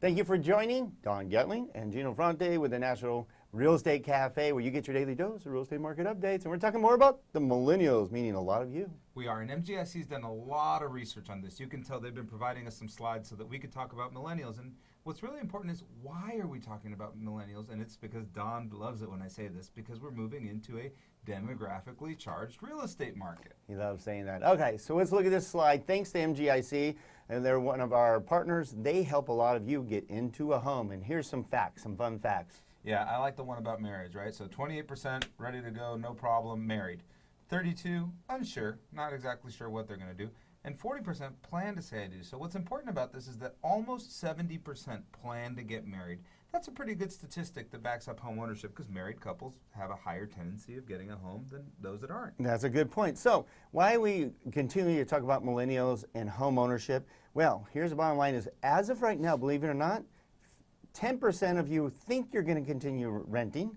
Thank you for joining Don Getling and Gino Fronte with the National Real Estate Cafe, where you get your daily dose of real estate market updates. And we're talking more about the millennials, meaning a lot of you. We are, and MGIC's done a lot of research on this. You can tell they've been providing us some slides so that we could talk about millennials. And what's really important is, why are we talking about millennials? And it's because Don loves it when I say this, because we're moving into a demographically charged real estate market. He loves saying that. Okay, so let's look at this slide. Thanks to MGIC, and they're one of our partners. They help a lot of you get into a home. And here's some facts, some fun facts. Yeah, I like the one about marriage, right? So 28% ready to go, no problem, married. 32, unsure, not exactly sure what they're going to do. And 40% plan to say I do. So what's important about this is that almost 70% plan to get married. That's a pretty good statistic that backs up home ownership, because married couples have a higher tendency of getting a home than those that aren't. That's a good point. So why we continue to talk about millennials and home ownership? Well, here's the bottom line is, as of right now, believe it or not, 10% of you think you're going to continue renting,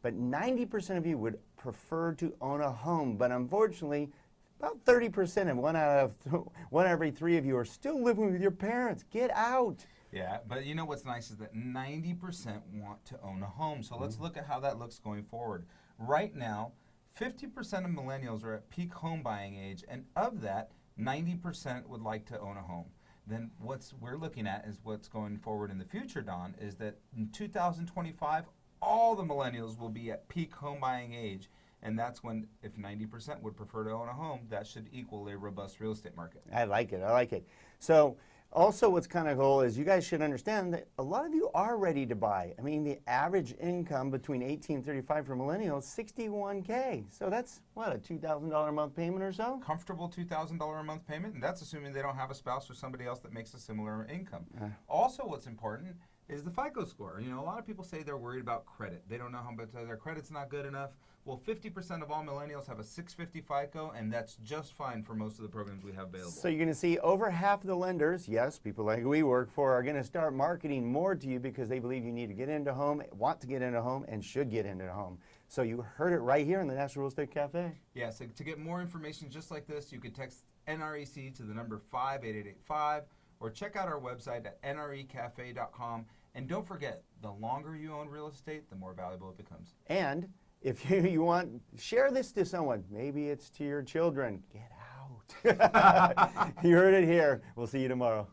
but 90% of you would prefer to own a home. But unfortunately, about 30% and one out of every three of you are still living with your parents. Get out. Yeah, but you know what's nice is that 90% want to own a home. So let's look at how that looks going forward. Right now, 50% of millennials are at peak home buying age, and of that, 90% would like to own a home. Then what we're looking at is what's going forward in the future, Don, is that in 2025, all the millennials will be at peak home buying age. And that's when, if 90% would prefer to own a home, that should equal a robust real estate market. I like it. I like it. So also what's kind of cool is you guys should understand that a lot of you are ready to buy. I mean, the average income between 18 and 35 for millennials, $61K. So that's, what, a $2,000 a month payment or so? Comfortable $2,000 a month payment, and that's assuming they don't have a spouse or somebody else that makes a similar income. Also, what's important is the FICO score. You know, a lot of people say they're worried about credit. They don't know how much their credit's not good enough. Well, 50% of all millennials have a 650 FICO, and that's just fine for most of the programs we have available. So you're going to see over half the lenders, yes, people like we work for, are going to start marketing more to you because they believe you need to get into home, want to get into home, and should get into home. So you heard it right here in the National Real Estate Cafe. Yeah, so to get more information just like this, you could text NREC to the number 58885, or check out our website at nrecafe.com. And don't forget, the longer you own real estate, the more valuable it becomes. And if you want, share this to someone. Maybe it's to your children. Get out. You heard it here. We'll see you tomorrow.